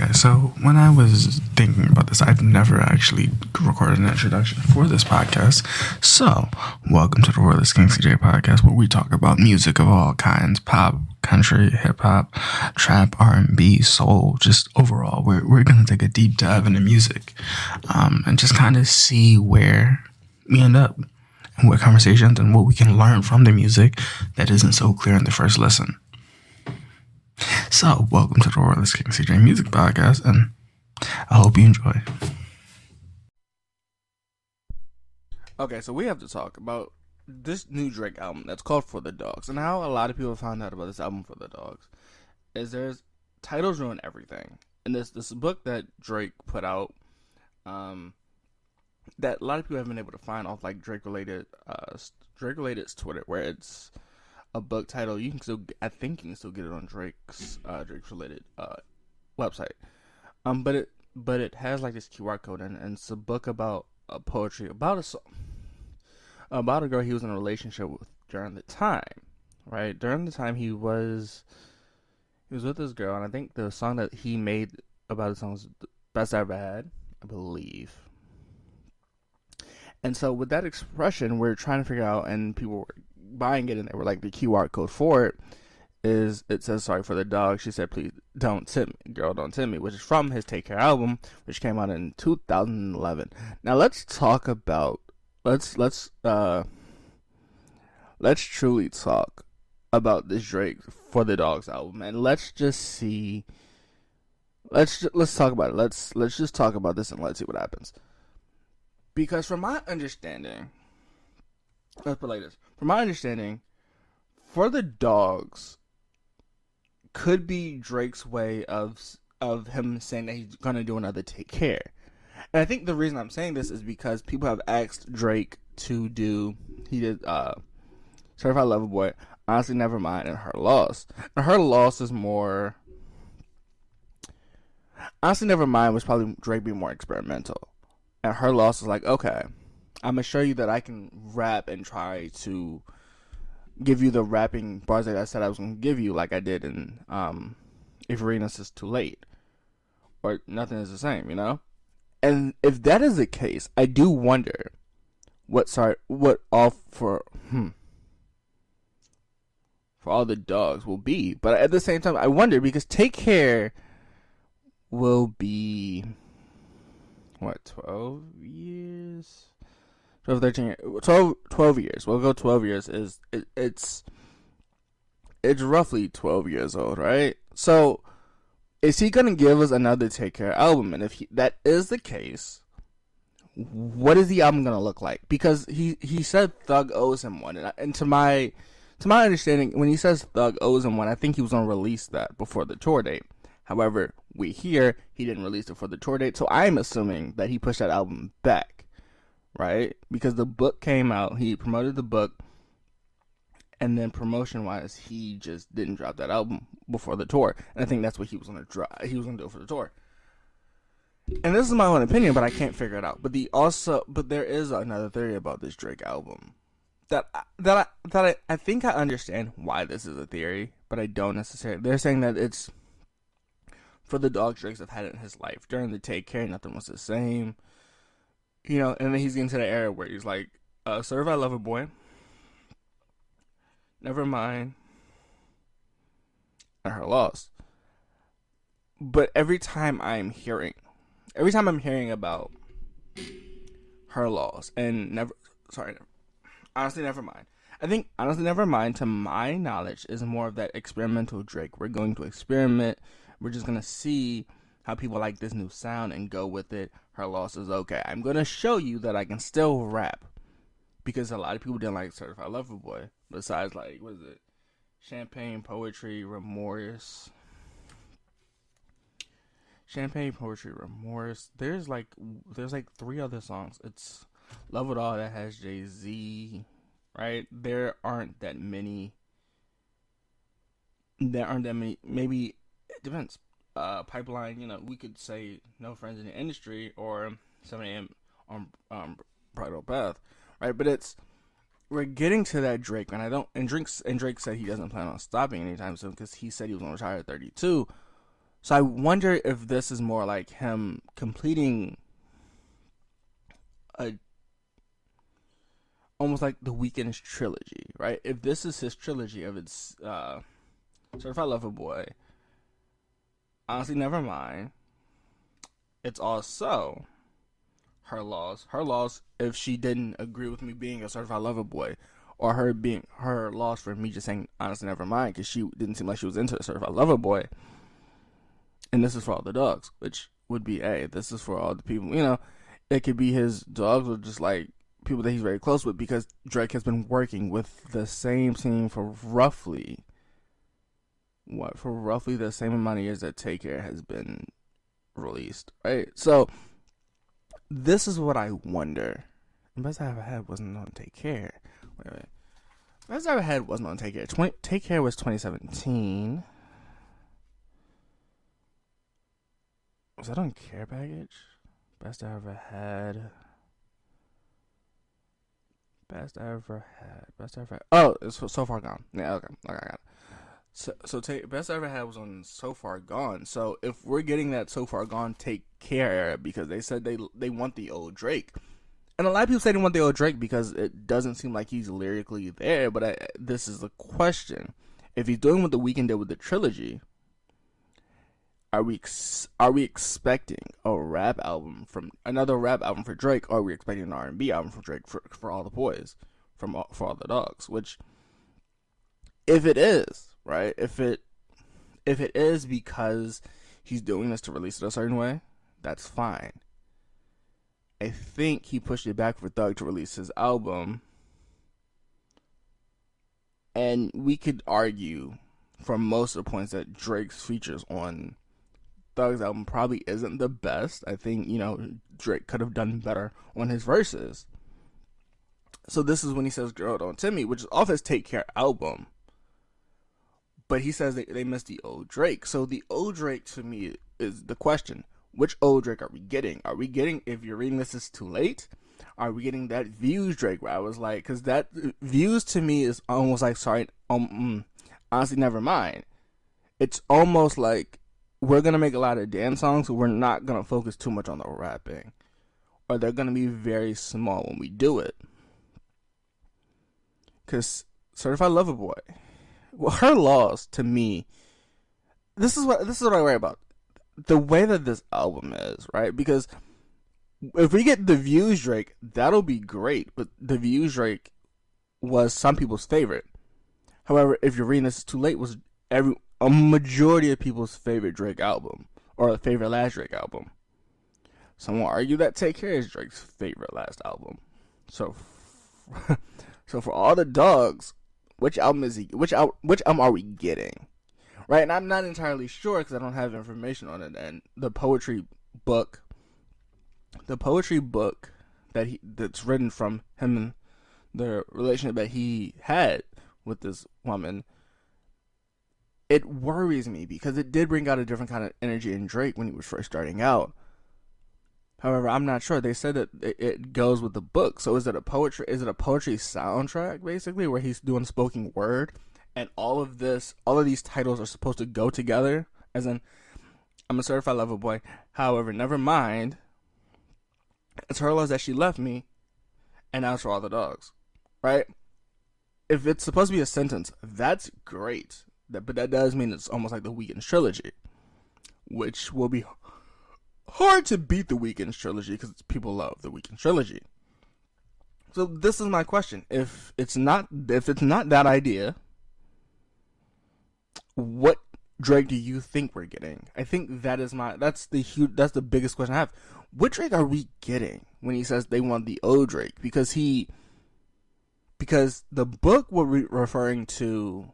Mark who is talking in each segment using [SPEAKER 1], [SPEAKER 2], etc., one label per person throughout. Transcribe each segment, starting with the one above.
[SPEAKER 1] Okay, so when I was thinking about this, I've never actually recorded an introduction for this podcast. So, welcome to the Royalist King CJ podcast, where we talk about music of all kinds: pop, country, hip hop, trap, R&B, soul. Just overall, we're gonna take a deep dive into music, and just kind of see where we end up, and what conversations and what we can learn from the music that isn't so clear in the first listen. So, welcome to the Royalist King CJ Music Podcast, and I hope you enjoy.
[SPEAKER 2] Okay, so we have to talk about this new Drake album that's called For the Dogs, and how a lot of people found out about this album For the Dogs is there's titles ruin everything, and this book that Drake put out, that a lot of people haven't been able to find off like Drake related Twitter, where it's a book title. You can still, I think you can still get it on Drake's related website. But it has like this QR code, and it's a book about poetry about a girl he was in a relationship with during the time, right? During the time he was with this girl, and I think the song that he made about the song was Best I Ever Had, I believe. And so with that expression, we're trying to figure out, and people were buying it, and they were like, the QR code for it says, sorry for the dog. She said, please don't tip me, girl, don't tip me, which is from his Take Care album, which came out in 2011. Now let's talk about, let's truly talk about this Drake For the Dogs album, and let's just see, let's talk about it. Let's just talk about this, and let's see what happens. Because from my understanding, let's put it like this. From my understanding, For the Dogs could be Drake's way of him saying that he's gonna do another Take Care. And I think the reason I'm saying this is because people have asked Drake to do, he did Certified Lover Boy, Honestly Nevermind, and Her Loss. And Her Loss is more, Honestly Nevermind was probably Drake being more experimental. And Her Loss is like, okay, I'm gonna show you that I can rap and try to give you the rapping bars that I said I was gonna give you, like I did in If Arenas Is Too Late, or Nothing Is the Same, you know. And if that is the case, I do wonder what all for all the dogs will be. But at the same time, I wonder, because Take Care will be what, 12 years? 12, 13 years. 12 years. We'll go 12 years. It's roughly 12 years old, right? So, is he going to give us another Take Care album? And if that is the case, what is the album going to look like? Because he said Thug owes him one. And to my understanding, when he says Thug owes him one, I think he was going to release that before the tour date. However, we hear he didn't release it for the tour date, so I'm assuming that he pushed that album back, right? Because the book came out, he promoted the book, and then promotion-wise, he just didn't drop that album before the tour. And I think that's what he was going to drop. He was going to do it for the tour. And this is my own opinion, but I can't figure it out. But there is another theory about this Drake album that I think I understand why this is a theory, but I don't necessarily. They're saying that it's for the dogs Drake's have had it in his life. During the Take Care, nothing was the same. You know, and then he's getting to the era where he's like, Certified Lover Boy, Nevermind, and Her Loss. But every time I'm hearing about Her Loss and Honestly Nevermind, I think Honestly Nevermind, to my knowledge, is more of that experimental Drake. We're going to experiment. We're just going to see how people like this new sound and go with it. Her Loss is okay. I'm going to show you that I can still rap. Because a lot of people didn't like Certified Lover Boy. Besides, like, what is it? Champagne, Poetry, Remorse. Champagne, Poetry, Remorse. There's like 3 other songs. It's Love It All that has Jay-Z, right? There aren't that many. Maybe it depends. Pipeline, you know, we could say No Friends in the Industry or 7 a.m. on Bridal Path, right? But we're getting to that Drake, and Drake said he doesn't plan on stopping anytime soon because he said he was going to retire at 32. So I wonder if this is more like him completing a almost like the Weeknd's trilogy, right? If this is his trilogy of its Certified Lover Boy, Honestly Nevermind, it's also Her Loss. Her Loss if she didn't agree with me being a Certified Lover Boy, or her being her loss for me just saying Honestly Nevermind because she didn't seem like she was into a Certified Lover Boy. And this is for all the dogs, which would be this is for all the people, it could be his dogs or just like people that he's very close with, because Drake has been working with the same team for roughly the same amount of years that Take Care has been released, right? So this is what I wonder. The best I ever had wasn't on Take Care. Wait. Best I ever had wasn't on Take Care. Take Care was 2017. Was that on Care Package? Best I ever had. Oh, it's So Far Gone. Yeah, okay, I got it. So Best I Ever Had was on So Far Gone. So if we're getting that So Far Gone Take Care era, because they said they want the old Drake, and a lot of people say they want the old Drake because it doesn't seem like he's lyrically there. But this is the question: if he's doing what The Weeknd did with the trilogy, are we expecting another rap album for Drake, or are we expecting an R&B album from Drake for all the boys, for all the dogs? Which, if it is, right, if it is because he's doing this to release it a certain way, that's fine. I think he pushed it back for Thug to release his album, and we could argue from most of the points that Drake's features on Thug's album probably isn't the best. I think, Drake could have done better on his verses. So this is when he says Girl Don't Tempt Me, which is off his Take Care album. But he says they missed the old Drake. So the old Drake to me is the question. Which old Drake are we getting? Are we getting, if you're reading this is too late, are we getting that Views Drake where I was like, because that Views to me is almost like, Honestly Nevermind. It's almost like we're going to make a lot of dance songs, but we're not going to focus too much on the rapping. Or they're going to be very small when we do it. Because Certified Lover Boy, well, Her Loss, to me, this is what I worry about. The way that this album is, right? Because if we get the Views Drake, that'll be great. But the Views Drake was some people's favorite. However, if you're reading this too late, was a majority of people's favorite Drake album, or a favorite last Drake album. Some will argue that Take Care is Drake's favorite last album. So for all the dogs, which album are we getting? Right, and I'm not entirely sure because I don't have information on it. And the poetry book that's written from him and the relationship that he had with this woman, it worries me because it did bring out a different kind of energy in Drake when he was first starting out. However, I'm not sure. They said that it goes with the book. So is it a poetry soundtrack basically where he's doing spoken word, and all of these titles are supposed to go together? As in, I'm a Certified Lover Boy. However, Nevermind, it's Her Loss that she left me, and now it's For All the Dogs, right? If it's supposed to be a sentence, that's great. But that does mean it's almost like the Weeknd trilogy, which will be hard to beat the Weeknd trilogy because people love the Weeknd trilogy. So this is my question: if it's not that idea, what Drake do you think we're getting? I think that's the biggest question I have. What Drake are we getting when he says they want the old Drake? Because the book we're referring to.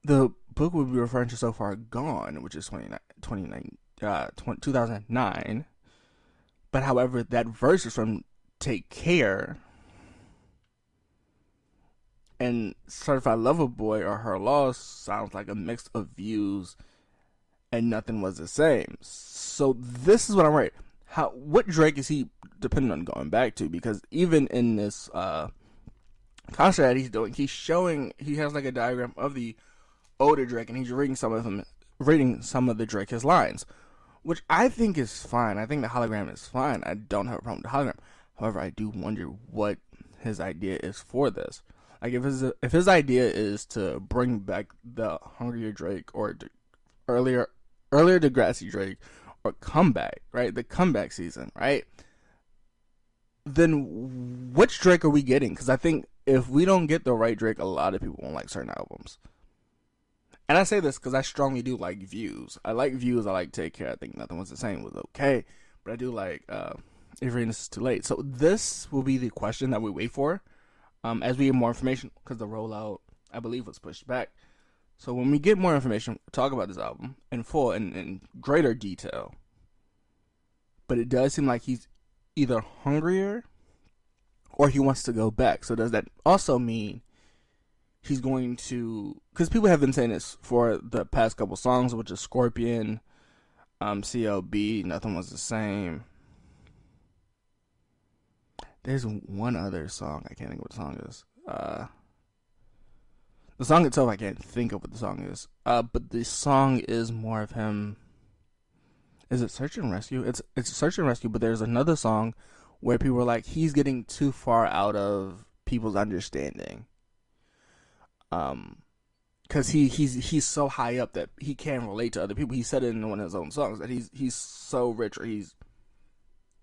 [SPEAKER 2] The book would be referring to So Far Gone, which is 2009. But however, that verse is from Take Care. And Certified Lover Boy or Her Loss sounds like a mix of Views and Nothing Was the Same. So this is what I'm worried. What Drake is he dependent on going back to? Because even in this concert that he's doing, he has like a diagram of the older Drake, and he's reading some of the Drake his lines, which I think is fine. I think the hologram is fine. I don't have a problem with the hologram. However, I do wonder what his idea is for this. Like, if his idea is to bring back the hungrier Drake or earlier Degrassi Drake, or comeback, right? The comeback season, right? Then which Drake are we getting? Because I think if we don't get the right Drake, a lot of people won't like certain albums. And I say this because I strongly do like Views. I like Views. I like Take Care. I think Nothing Was the Same was okay. But I do like If This Is Too Late. So this will be the question that we wait for as we get more information, because the rollout, I believe, was pushed back. So when we get more information, we'll talk about this album in full and in greater detail. But it does seem like he's either hungrier or he wants to go back. So does that also mean he's going to... Because people have been saying this for the past couple songs, which is Scorpion, CLB, Nothing Was the Same. There's one other song. I can't think of what the song is. The song itself, I can't think of what the song is. But the song is more of him... Is it Search and Rescue? It's Search and Rescue, but there's another song where people are like, he's getting too far out of people's understanding. Because he's so high up that he can't relate to other people. He said it in one of his own songs that he's so rich, or he's...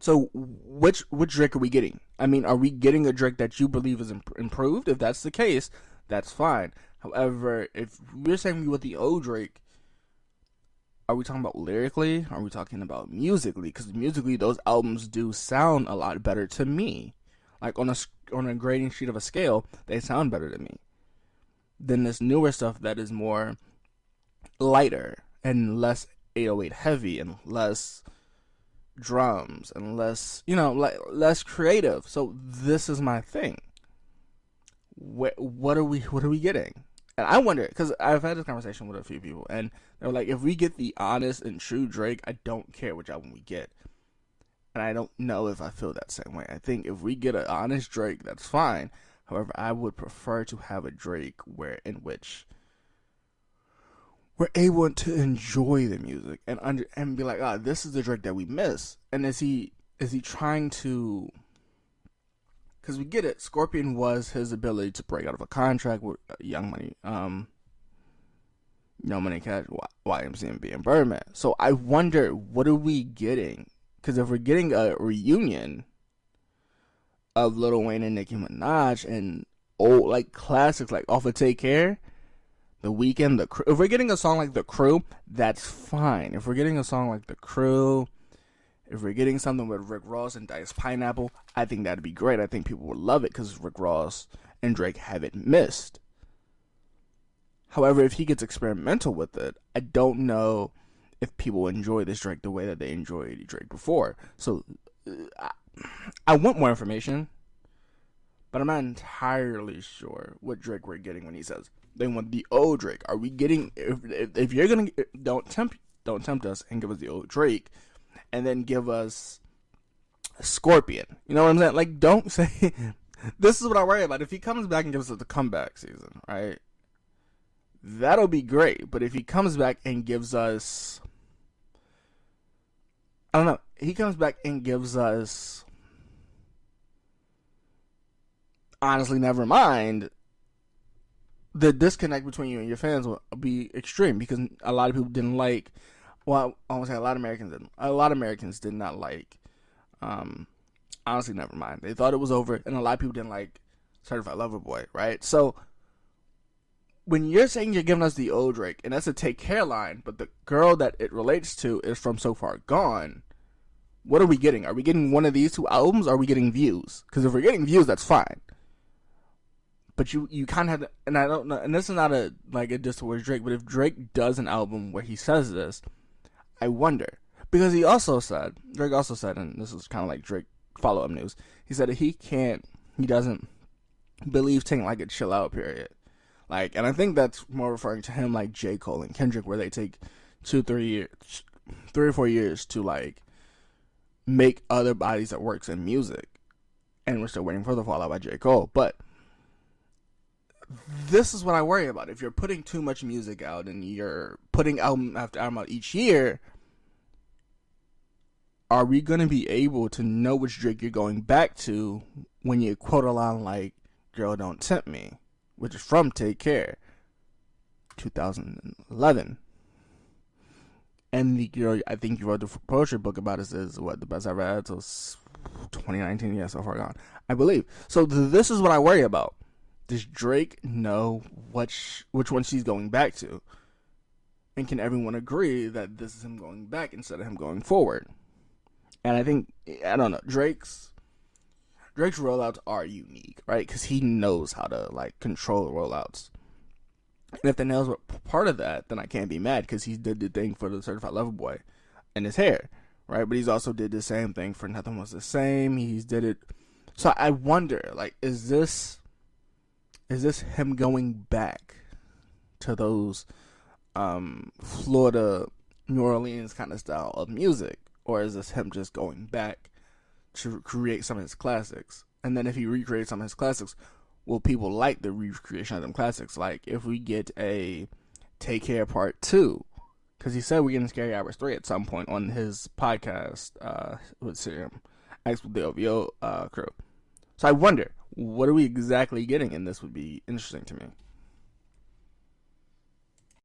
[SPEAKER 2] So which Drake are we getting? I mean, are we getting a Drake that you believe is improved? If that's the case, that's fine. However, if we're saying with the old Drake, are we talking about lyrically? Are we talking about musically? Because musically, those albums do sound a lot better to me. Like on a grading sheet of a scale, they sound better to me than this newer stuff that is more lighter and less 808 heavy and less drums and less, less creative. So this is my thing. What are we getting? And I wonder, because I've had this conversation with a few people, and they're like, if we get the honest and true Drake, I don't care which album we get. And I don't know if I feel that same way. I think if we get an honest Drake, that's fine. However, I would prefer to have a Drake in which we're able to enjoy the music and be like, this is the Drake that we miss. And is he trying to... Because we get it, Scorpion was his ability to break out of a contract with Young Money, Young Money Cash, YMCMB, and Birdman. So I wonder, what are we getting? Because if we're getting a reunion of Lil Wayne and Nicki Minaj and old classics off of Take Care, The Weeknd, The Crew. If we're getting a song like The Crew, that's fine. If we're getting a song like The Crew, if we're getting something with Rick Ross and Dice Pineapple, I think that'd be great. I think people would love it because Rick Ross and Drake haven't missed. However, if he gets experimental with it, I don't know if people enjoy this Drake the way that they enjoyed Drake before. So I want more information, but I'm not entirely sure what Drake we're getting when he says they want the old Drake. Are we getting... If you're gonna... Don't tempt us and give us the old Drake, and then give us Scorpion. You know what I'm saying? Don't say... This is what I worry about. If he comes back and gives us the comeback season, right? That'll be great. But if he comes back and gives us... I don't know. He comes back and gives us... Honestly, never mind. The disconnect between you and your fans will be extreme, because a lot of people didn't like... Well, I won't say a lot of Americans didn't. A lot of Americans did not like... honestly, never mind. They thought it was over, and a lot of people didn't like Certified Lover Boy, right? So, when you're saying you're giving us the old Drake, and that's a Take Care line, but the girl that it relates to is from So Far Gone, what are we getting? Are we getting one of these two albums, or are we getting Views? Because if we're getting Views, that's fine. But you kind of have to, and I don't know, and this is not a diss towards Drake, but if Drake does an album where he says this, I wonder. Because Drake also said, and this is kind of like Drake follow-up news, he said that he doesn't believe taking a chill out period. And I think that's more referring to him like J. Cole and Kendrick, where they take 3 or 4 years to make other bodies that works in music. And we're still waiting for the fallout by J. Cole. But this is what I worry about. If you're putting too much music out and you're putting album after album out each year, are we going to be able to know which Drake you're going back to when you quote a line like, "Girl, Don't Tempt Me," which is from Take Care, 2011. And I think you wrote the poetry book about it, is what, the best I read till 2019, yeah, so far gone, I believe. So this is what I worry about. Does Drake know which one she's going back to? And can everyone agree that this is him going back instead of him going forward? And I think, I don't know, Drake's rollouts are unique, right? Because he knows how to, like, control rollouts. And if the nails were part of that, then I can't be mad, because he did the thing for the Certified Lover Boy and his hair, right? But he's also did the same thing for Nothing Was the Same. He's did it. So I wonder, like, is this him going back to those Florida, New Orleans kind of style of music? Or is this him just going back to create some of his classics? And then if he recreates some of his classics, will people like the recreation of them classics? Like, if we get a Take Care Part 2, because he said we're getting Scary Hours 3 at some point on his podcast with Serum X with the OVO crew. So I wonder, what are we exactly getting? And this would be interesting to me.